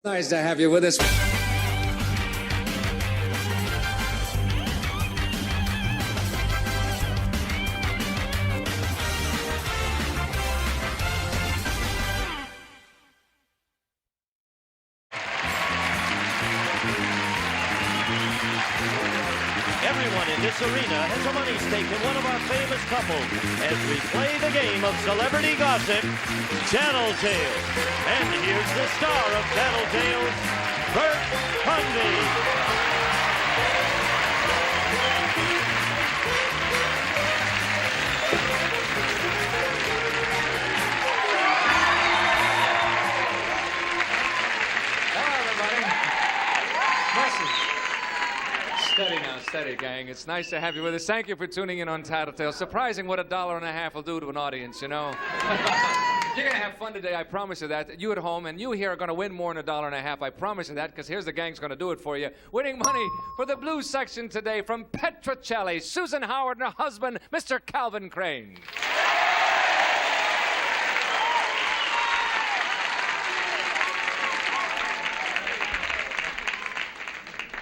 Nice to have you with us. Everyone in this arena has a money stake in one of our famous couples as we play the game of celebrity gossip, Tattletales. And here's the star of Tattletales, Bert Bundy. Steady now, steady, gang. It's nice to have you with us. Thank you for tuning in on Tattletales. Surprising what $1.50 will do to an audience, you know. You're going to have fun today, I promise you that. You at home and you here are going to win more than $1.50. I promise you that, because here's the gang's going to do it for you. Winning money for the blue section today from Tattletales, Susan Howard and her husband, Mr. Calvin Crane.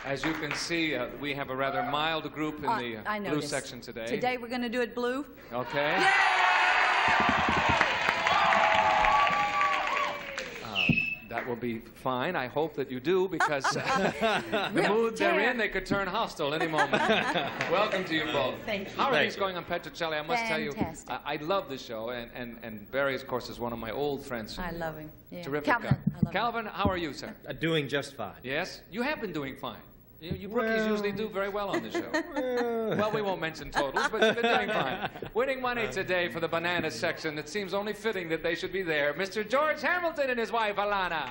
As you can see, we have a rather mild group in the blue section today. Today we're going to do it blue. Okay. That will be fine. I hope that you do, because the mood they're in, they could turn hostile any moment. Welcome to you both. Thank you. How are things going on Tattletales? I must tell you, Fantastic. I love the show, and Barry, of course, is one of my old friends. I love him. Yeah. Terrific. Calvin, I love him. Calvin, how are you, sir? Doing just fine. Yes? You have been doing fine. You rookies usually do very well on the show. Well, we won't mention totals, but you've been doing fine. Winning money today for the banana section. It seems only fitting that they should be there. Mr. George Hamilton and his wife, Alana.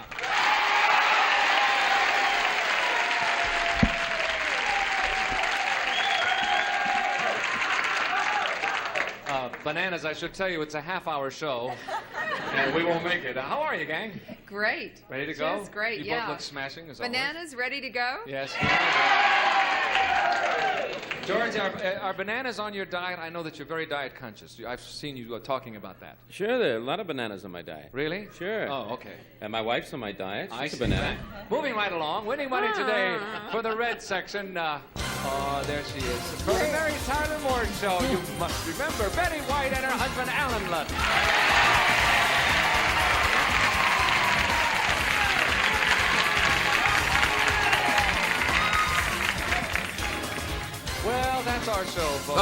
Bananas, I should tell you, it's a half-hour show, and we won't make it. How are you, gang? Great. Ready to go? Just great, You both look smashing, as Bananas ready to go? Yes. George, are bananas on your diet? I know that you're very diet conscious. I've seen you talking about that. Sure, there are a lot of bananas on my diet. Really? Sure. Oh, okay. And my wife's on my diet. She's I a see banana. that. Moving right along, winning money today for the red section. Oh, there she is. For the Mary Tyler Moore Show, you must remember Betty White and her husband, Alan Lutz. Well, that's our show, folks.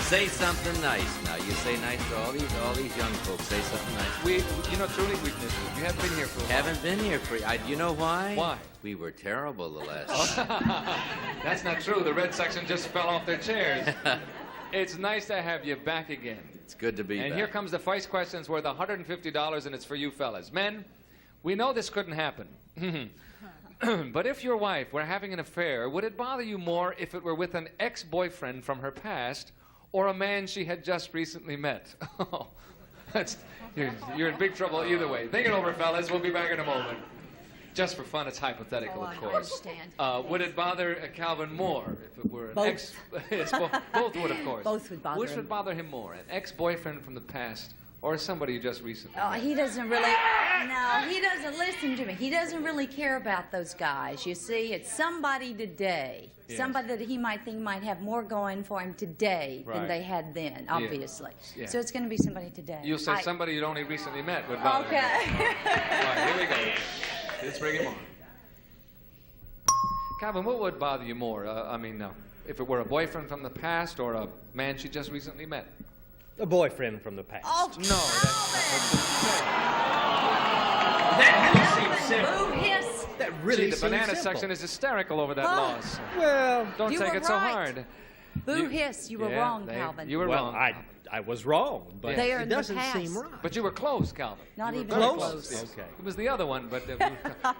Say something nice now. You say nice to all these young folks. Say something nice. You know, truly, we've missed you. You haven't been here for a while. Haven't been here for. You know why? Why? We were terrible the last time. That's not true. The red section just fell off their chairs. It's nice to have you back again. It's good to be back. And here comes the first question. It's worth $150, and it's for you fellas. Men, we know this couldn't happen. But if your wife were having an affair, would it bother you more if it were with an ex-boyfriend from her past or a man she had just recently met? You're in big trouble either way. Think it over, fellas. We'll be back in a moment. Just for fun, it's hypothetical, of course. Would it bother Calvin more if it were an ex? Yes, both would, of course. Both would bother him. Which would bother him more, an ex-boyfriend from the past or somebody you just recently Oh, met? he doesn't really, no, he doesn't listen to me. He doesn't really care about those guys. You see, it's somebody today. Yes. Somebody that he might think might have more going for him today than they had then, obviously. Yeah. So it's going to be somebody today. You'll say somebody you'd only recently met would bother him. Okay. All right, here we go. Let's bring him on. Calvin, what would bother you more? If it were a boyfriend from the past or a man she just recently met? A boyfriend from the past. Oh, No, that's That really seems simple. Boo hiss. That really the seems banana simple. section is hysterical over that loss. Well, Don't You take were it so right. hard. Boo hiss. You were wrong, Calvin. You were well, wrong. I was wrong, but They are it in the doesn't past. seem right. But you were close, Calvin. Not You were even very close. Yes. Okay. It was the other one, but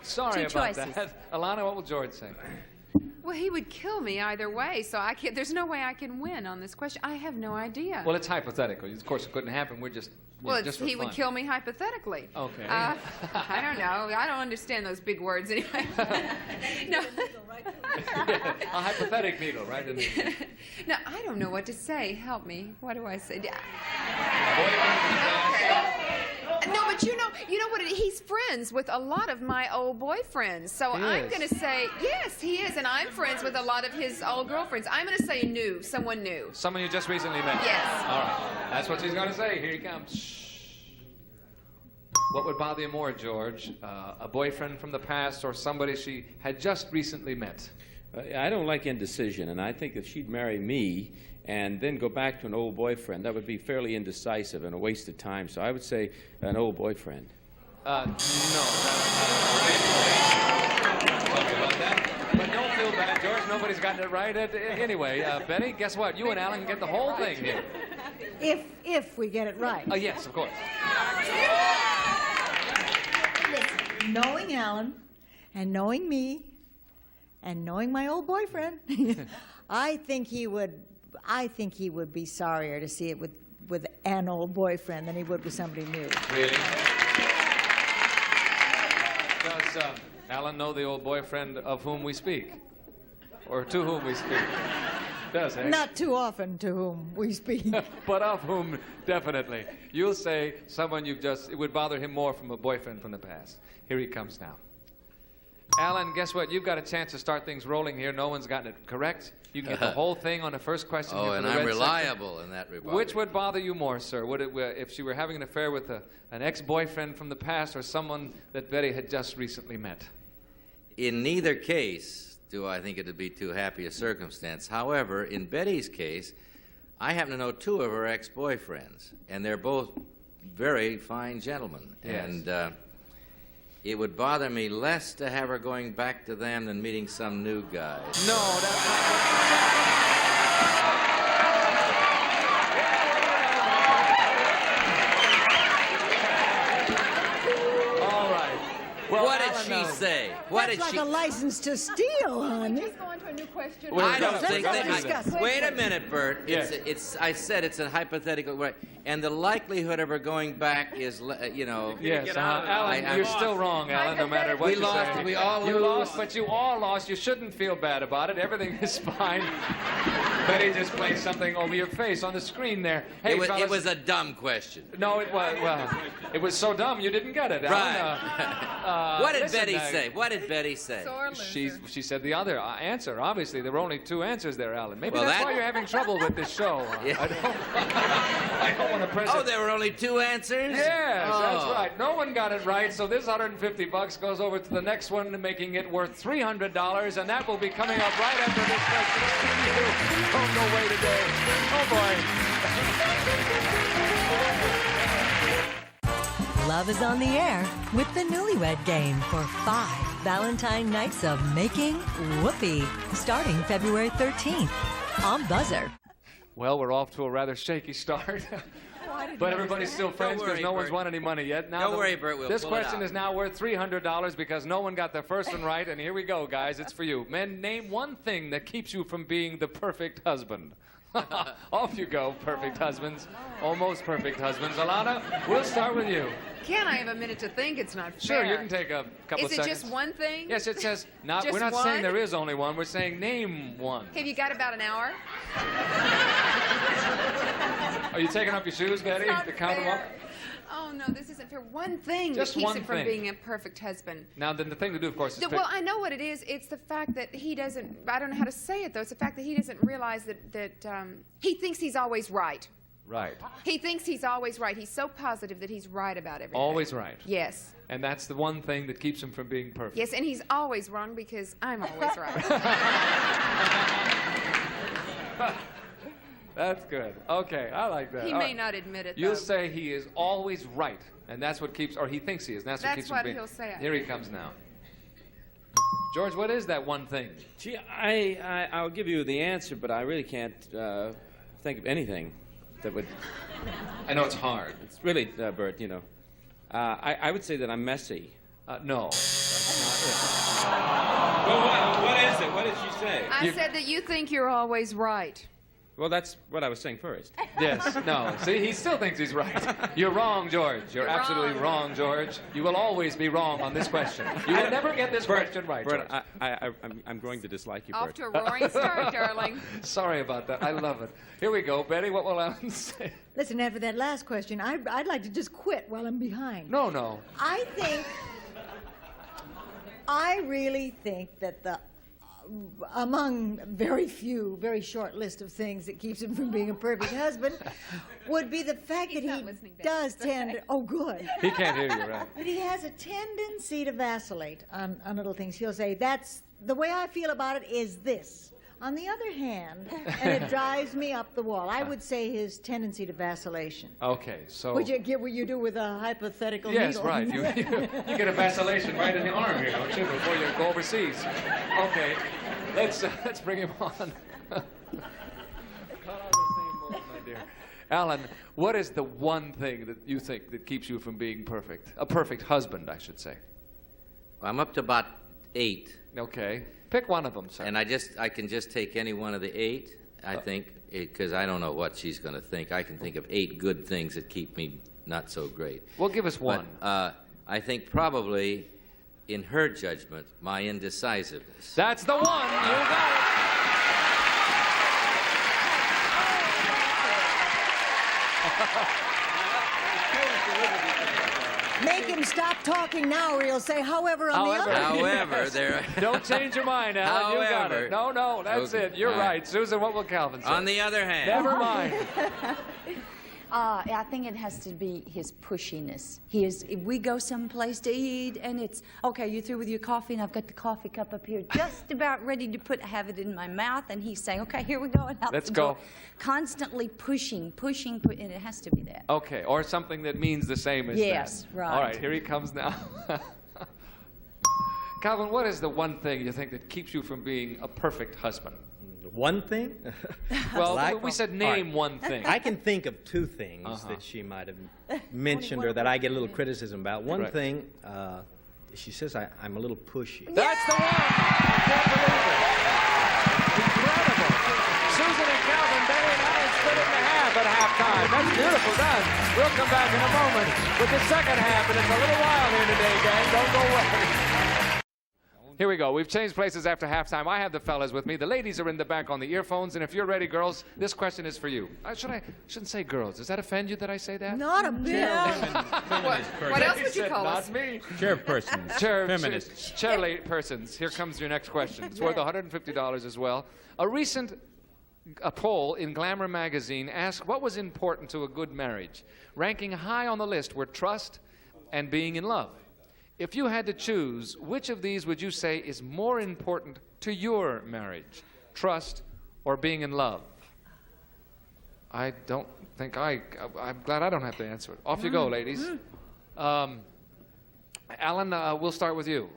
sorry Two about choices. that. Alana, what will George say? Well, he would kill me either way, so I can't. There's no way I can win on this question. I have no idea. Well, it's hypothetical. Of course, it couldn't happen. We're just just for he fun. would kill me hypothetically. Okay. I don't know. I don't understand those big words anyway. No. A hypothetic needle, right? No, I don't know what to say. Help me. What do I say? Boyfriend from the past. No, but you know what? He's friends with a lot of my old boyfriends. So He I'm is. going to say, yes, he is. And I'm friends with a lot of his old girlfriends. I'm going to say new, someone new. Someone you just recently met? Yes. All right. That's what she's going to say. Here he comes. What would bother you more, George? A boyfriend from the past or somebody she had just recently met? I don't like indecision, and I think if she'd marry me and then go back to an old boyfriend, that would be fairly indecisive and a waste of time. So I would say an old boyfriend. No. Sorry about that. But don't feel bad, George. Nobody's gotten it right. Anyway, Betty, guess what? You and Alan get the whole thing here. If we get it right. Oh, yes, of course. Listen, knowing Alan and knowing me and knowing my old boyfriend, I think he would be sorrier to see it with an old boyfriend than he would with somebody new. Really? Does Alan know the old boyfriend of whom we speak? Or to whom we speak? Does, eh? Not too often to whom we speak. But of whom, definitely. You'll say someone it would bother him more from a boyfriend from the past. Here he comes now. Alan, guess what? You've got a chance to start things rolling here. No one's gotten it correct. You can get the whole thing on the first question. Oh, here for and the I'm red reliable in that section. regard. Which would bother you more, sir? Would it, if she were having an affair with an ex-boyfriend from the past or someone that Betty had just recently met? In neither case do I think it would be too happy a circumstance. However, in Betty's case, I happen to know two of her ex-boyfriends, and they're both very fine gentlemen. Yes. And it would bother me less to have her going back to them than meeting some new guy. No, that's not All right. Well, What did Alan she knows. say? What That's did like she... a license to steal, honey. Let's go on to a new question. Well, I don't Let's think go that. discuss it. Wait a minute, Bert. Yes. I said it's a hypothetical, right? And the likelihood of her going back is, Yes, Alan, I- you're still wrong, Alan, no matter what We you lost, say. we all You lose. lost, but you all lost. You shouldn't feel bad about it. Everything is fine. Betty just played something over your face on the screen there. Hey, it fellas. was a dumb question. No, it was. Well, it was so dumb you didn't get it, Alan. Right. What did listen, Betty say? What did Betty say? Sore loser. She said the other answer. Obviously, there were only two answers there, Alan. Maybe Well, that's that- why you're having trouble with this show. Yeah. I don't want to press Oh, it. there were only two answers? Yes, that's Oh. right. No one got it right, so this $150 goes over to the next one, making it worth $300, and that will be coming up right after this question. Don't go away today. Oh, boy. Love is on the air with the Newlywed Game for 5 Valentine nights of making whoopee, starting February 13th on Buzzer. Well, we're off to a rather shaky start. But everybody's still friends because worry, no one's Bert. won any money yet. Now Don't worry, Bert, we'll This pull it question out. is now worth $300 because no one got the first one right. And here we go, guys. It's for you. Men, name one thing that keeps you from being the perfect husband. Off you go, perfect husbands. Almost perfect husbands. Alana, we'll start with you. Can I have a minute to think? It's not Sure, fair. you can take a couple Is it seconds. just one thing? Yes, it says, not, Just we're not one? saying there is only one. We're saying name one. Have you got about an hour? Are you taking off your shoes, Betty, It's not to count them up? fair. Oh, no, this isn't fair. One thing Just that keeps one him from thing. being a perfect husband. Now, then the thing to do, of course, is pick. Well, I know what it is. It's the fact that he doesn't, I don't know how to say it, though. It's the fact that he doesn't realize that he thinks he's always right. Right. He thinks he's always right. He's so positive that he's right about everything. Always right. Yes. And that's the one thing that keeps him from being perfect. Yes, and he's always wrong because I'm always right. That's good. Okay, I like that. He All may right. not admit it, You'll though. say he is always right, and that's what keeps, or he thinks he is, and that's what That's keeps what him being. he'll say. Here he comes now. George, what is that one thing? Gee, I'll give you the answer, but I really can't think of anything that would... I know it's hard. It's really, Bert, I would say that I'm messy. No. Well, what is it? What did she say? I said that you think you're always right. Well, that's what I was saying first. Yes. No. See, he still thinks he's right. You're wrong, George. You're absolutely wrong, George. You will always be wrong on this question. You will never get this question right, George. Bert, I'm going to dislike you, Off Bert. to a roaring start, darling. Sorry about that. I love it. Here we go. Betty, what will Alan say? Listen, after that last question, I'd like to just quit while I'm behind. No. I really think that among very short list of things that keeps him from being a perfect husband would be the fact that he does tend to, oh good. He can't hear you, right? But he has a tendency to vacillate on little things. He'll say, that's, the way I feel about it is this. On the other hand, and it drives me up the wall, I would say his tendency to vacillation. Okay, so... Would you get what you do with a hypothetical yes, needle? right. You get a vacillation right in the arm here, don't you, before you go overseas. Okay, let's bring him on. Caught on the same move, my dear. Alan, what is the one thing that you think that keeps you from being perfect? A perfect husband, I should say. I'm up to about 8. Okay. Pick one of them, sir. And I can just take any one of the 8, I think, because I don't know what she's going to think. I can think of 8 good things that keep me not so great. Well, give us one. But, I think probably, in her judgment, my indecisiveness. That's the one. You got it. Make him stop talking now, or he'll say, however, on the other. However, there. Don't change your mind, Alan. You got However. it. No, that's Okay. it. You're All right. right. Susan, what will Calvin say? On the other hand. Never mind. I think it has to be his pushiness. If we go someplace to eat and it's, okay, you through with your coffee, and I've got the coffee cup up here just about ready to have it in my mouth, and he's saying, okay, here we go, and out Let's the go. door. Constantly pushing, and it has to be that. Okay, or something that means the same as Yes, that. right. All right, here he comes now. Calvin, what is the one thing you think that keeps you from being a perfect husband? One thing? Well, we said name one thing. I can think of 2 things that she might have mentioned or that I get a little criticism about. One Right. thing, she says I'm a little pushy. That's the one! I can't believe it. Incredible. Susan and Calvin, Betty and Alan split it in half at halftime. That's beautiful done. We'll come back in a moment with the second half, and it's a little wild here today, gang. Don't go away. Here we go. We've changed places after halftime. I have the fellas with me. The ladies are in the back on the earphones. And if you're ready, girls, this question is for you. Shouldn't say girls. Does that offend you that I say that? Not a bit. What else would you call us? Not me. Chairpersons. Feminists. Chairpersons. Here comes your next question. It's worth $150 as well. A recent poll in Glamour magazine asked what was important to a good marriage. Ranking high on the list were trust and being in love. If you had to choose, which of these would you say is more important to your marriage? Trust or being in love? I don't think I'm glad I don't have to answer it. Off you go, ladies. Alan, we'll start with you.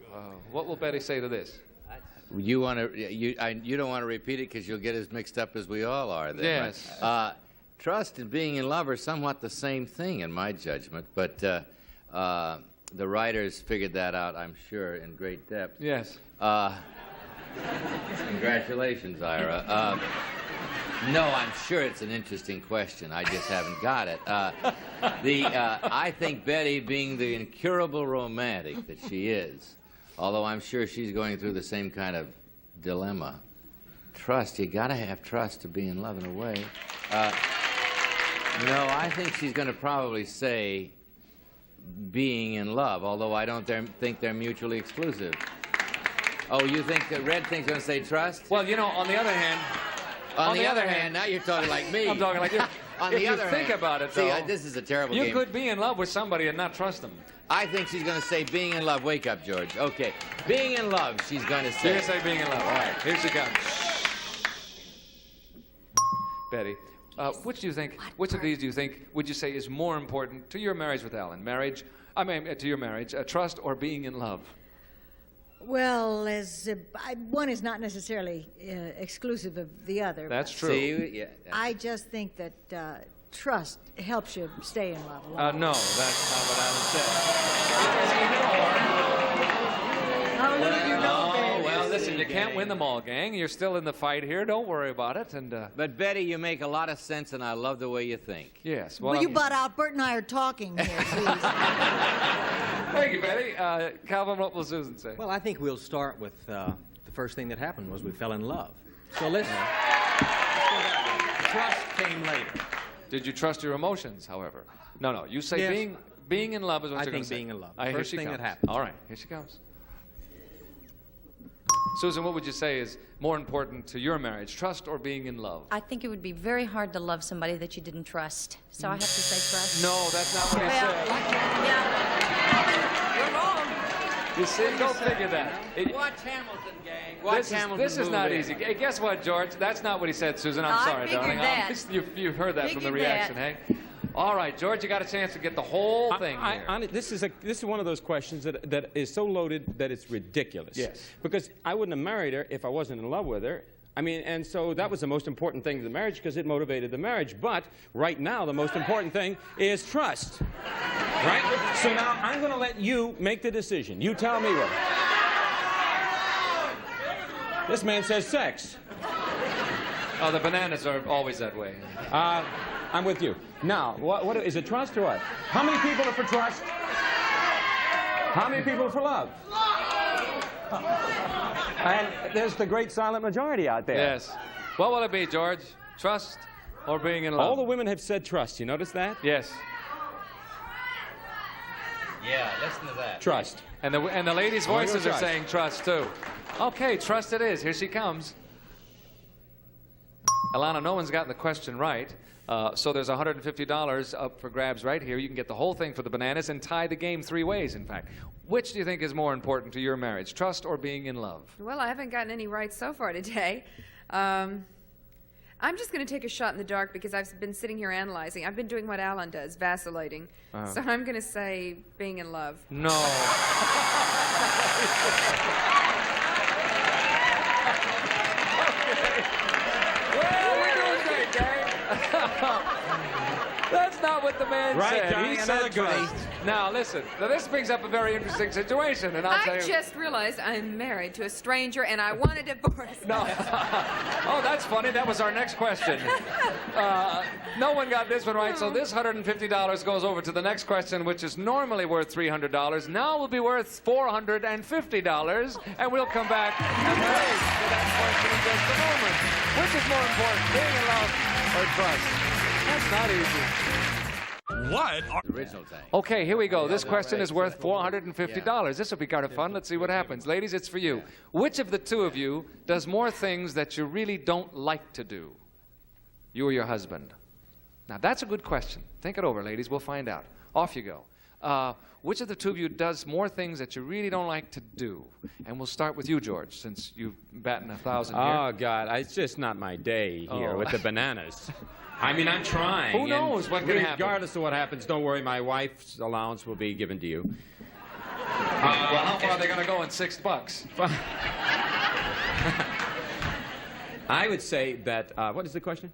What will Betty say to this? You don't want to repeat it because you'll get as mixed up as we all are then. Yes. Right? Trust and being in love are somewhat the same thing in my judgment, but the writers figured that out, I'm sure, in great depth. Yes. Congratulations, Ira. No, I'm sure it's an interesting question. I just haven't got it. I think Betty, being the incurable romantic that she is, although I'm sure she's going through the same kind of dilemma. Trust, you got to have trust to be in love in a way. No, I think she's going to probably say being in love, although I don't think they're mutually exclusive. Oh, you think that Red thing's going to say trust? Well, you know, on the other hand... On the other hand, now you're talking like me. I'm talking like you. On if the you other think hand, about it, see, though, this is a terrible you game. could be in love with somebody and not trust them. I think she's going to say being in love. Wake up, George. Okay. Being in love, she's going to say. You're going to say being in love. All right, here she comes. Betty, which of these do you think would you say is more important to your marriage with Alan? To your marriage, trust or being in love? Well, one is not necessarily exclusive of the other. That's true. See, yeah. I just think that trust helps you stay in love. No, that's not what Alan said. How little you know, Oh, well, listen, you can't game. win them all, gang. You're still in the fight here. Don't worry about it. And But Betty, you make a lot of sense, and I love the way you think. yes. Well, Will you butt out? Bert and I are talking here, please. thank you, Betty. Calvin, what will Susan say? Well, I think we'll start with the first thing that happened was we fell in love. So listen. Trust came later. Did you trust your emotions, however? No. You say Yes. being in love is what I you're going to think say. being in love. Here First she thing comes. that happens. All right, here she comes. Susan, what would you say is more important to your marriage, trust or being in love? I think it would be very hard to love somebody that you didn't trust. So I have to say trust. No, that's not what he said. Yeah. You're wrong. You see, go figure that. Watch Hamilton, gang. Watch Hamilton. This is move not in. easy. Hey, guess what, George? That's not what he said, Susan. I'm I sorry, figured darling. that. You've heard that from the Figured reaction, that. hey? All right, George, you got a chance to get the whole thing here. This is one of those questions that is so loaded that it's ridiculous. Yes. Because I wouldn't have married her if I wasn't in love with her. I mean, and so that was the most important thing to the marriage because it motivated the marriage. But right now, the most important thing is trust. Right? So now I'm going to let you make the decision. You tell me what. This man says sex. Oh, the bananas are always that way. I'm with you. Now, what is it, trust or what? How many people are for trust? How many people are for love? And there's the great silent majority out there. Yes. What will it be, George? Trust or being in love? All the women have said trust. You notice that? Yes. Yeah, listen to that. Trust. And the ladies' I'm gonna go voices are trust. saying trust, too. Okay, trust it is. Here she comes. Alana, no one's gotten the question right. So there's $150 up for grabs right here. You can get the whole thing for the bananas and tie the game 3 ways, in fact. Which do you think is more important to your marriage, trust or being in love? Well, I haven't gotten any right so far today. I'm just going to take a shot in the dark because I've been sitting here analyzing. I've been doing what Alan does, vacillating. So I'm going to say being in love. No. Well, we're doing great, gang. That's not what the man Right, said. Johnny, He another said good. trust. Now, listen. Now, this brings up a very interesting situation, and I'll tell I you. just realized I'm married to a stranger and I want a divorce. No. Oh, that's funny. That was our next question. No one got this one right, so this $150 goes over to the next question, which is normally worth $300. Now will be worth $450, and we'll come back and wait for that question in just a moment. Which is more important, being in love or trust? That's not easy. The original thing. Okay, here we go. This question is worth $450. This will be kind of fun. Let's see what happens. Ladies, it's for you. Which of the two of you does more things that you really don't like to do? You or your husband? Now, that's a good question. Think it over, ladies. We'll find out. Off you go. Which of the two of you does more things that you really don't like to do? And we'll start with you, George, since you've batting 1,000 here. Oh, God. It's just not my day here Oh. with the bananas. I mean, I'm trying. Who knows what can happen? Regardless of what happens, don't worry. My wife's allowance will be given to you. Well, how far are they going to go in $6? I would say that, what is the question?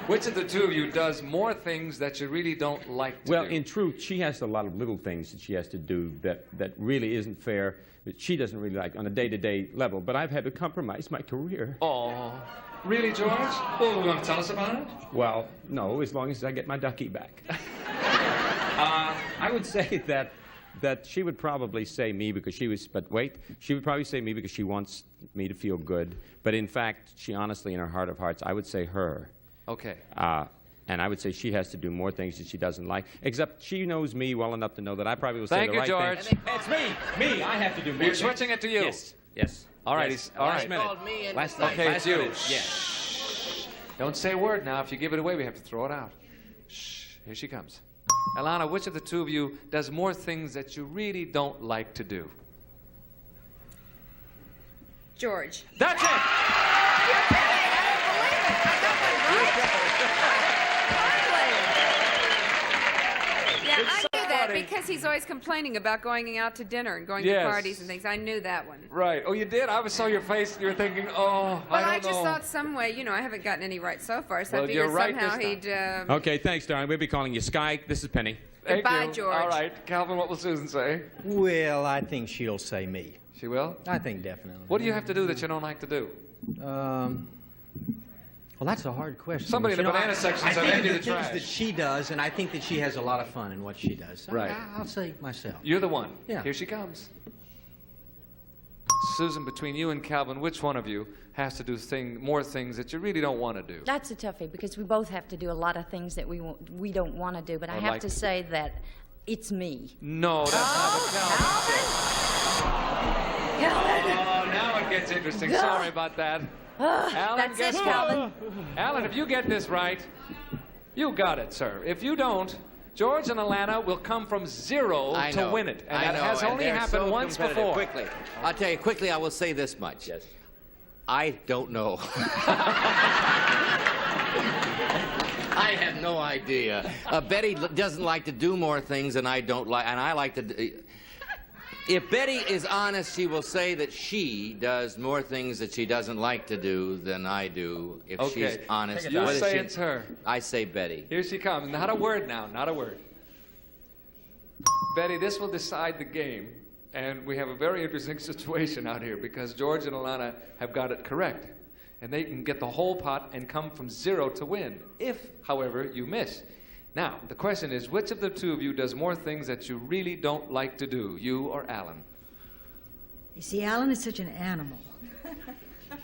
Which of the two of you does more things that you really don't like to Well, do? in truth, she has a lot of little things that she has to do that really isn't fair, that she doesn't really like on a day-to-day level. But I've had to compromise my career. Oh, really, George? Well, you want to tell us about it? Well, no, as long as I get my ducky back. I would say that she would probably say me because she was, but wait, she would probably say me because she wants me to feel good. But in fact, she honestly, in her heart of hearts, I would say her. Okay. And I would say she has to do more things that she doesn't like. Except she knows me well enough to know that I probably will say the right George. thing. It's me. Me. I have to do more You're things. switching it to you. Yes. Yes. All right. Yes. All Last right. minute. Called me in Last the Okay, last it's you. minute. Yeah. Shh. Don't say a word now. If you give it away, we have to throw it out. Shh. Here she comes. Alana, which of the two of you does more things that you really don't like to do? George. That's it! Yeah, It's I so knew that funny. because he's always complaining about going out to dinner and going Yes. to parties and things. I knew that one. Right. Oh, you did? I saw your face. You were thinking, oh, Well, I I don't just know. thought some way, you know, I haven't gotten any right so far, so Well, I figured you're right somehow this he'd. Okay, thanks, darling. We'll be calling you Sky. This is Penny. Thank Goodbye, you. George. All right. Calvin, what will Susan say? Well, I think she'll say me. She will? I think definitely. What do you have to do that you don't like to do? Well, that's a hard question. Somebody in the banana section said empty the things trash. that she does, and I think that she has a lot of fun in what she does. So Right. I'll say myself. You're the one. Yeah. Here she comes. Susan, between you and Calvin, which one of you has to do more things that you really don't want to do? That's a toughie because we both have to do a lot of things that we don't want to do. But I have like to say that it's me. No, that's not what Calvin said. Oh, now it gets interesting. Sorry about that. Alan, That's guess it, what? Calvin. Alan, if you get this right, you got it, sir. If you don't, George and Alana will come from 0 I to know. win it. And I that know, has and only they're happened so once competitive. before. Quickly, I'll tell you quickly. I will say this much. Yes. I don't know. I have no idea. Betty doesn't like to do more things than I don't like, and I like to. If Betty is honest, she will say that she does more things that she doesn't like to do than I do. If Okay. she's honest, You Whether say she- it's her. I say Betty. Here she comes. Not a word now. Not a word. Betty, this will decide the game. And we have a very interesting situation out here because George and Alana have got it correct. And they can get the whole pot and come from 0 to win. If, however, you miss. Now, the question is, which of the two of you does more things that you really don't like to do, you or Alan? You see, Alan is such an animal.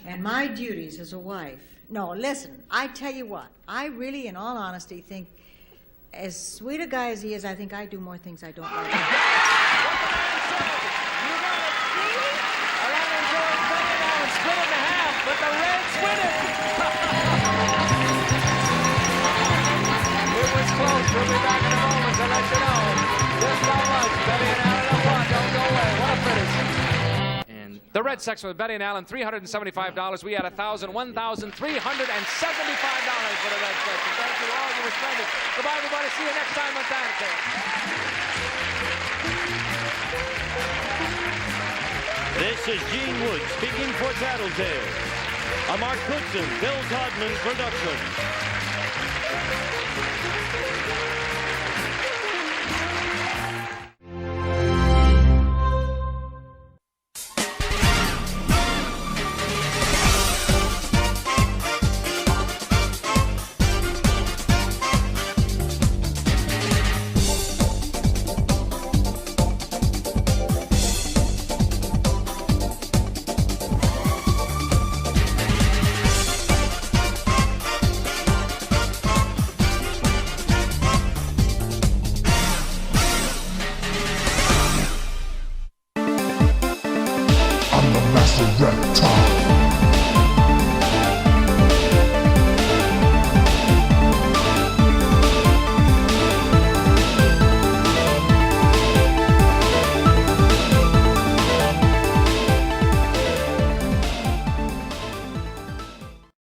And my duties as a wife. No, listen, I tell you what, I really, in all honesty, think as sweet a guy as he is, I think I do more things I don't like. Alana and George bring it down, split it in half, but the Reds win it! It was close. We'll be back in a moment to let you know just how much Betty and Alan have won. Don't go away. What a finish. And The red section with Betty and Alan, $375. We had $1,375 for the red section. Thank you all. You were splendid. Goodbye, everybody. See you next time on Tattletales. This is Gene Wood speaking for Tattletales. A Mark Goodson, Bill Todman production. I'm the master reptile.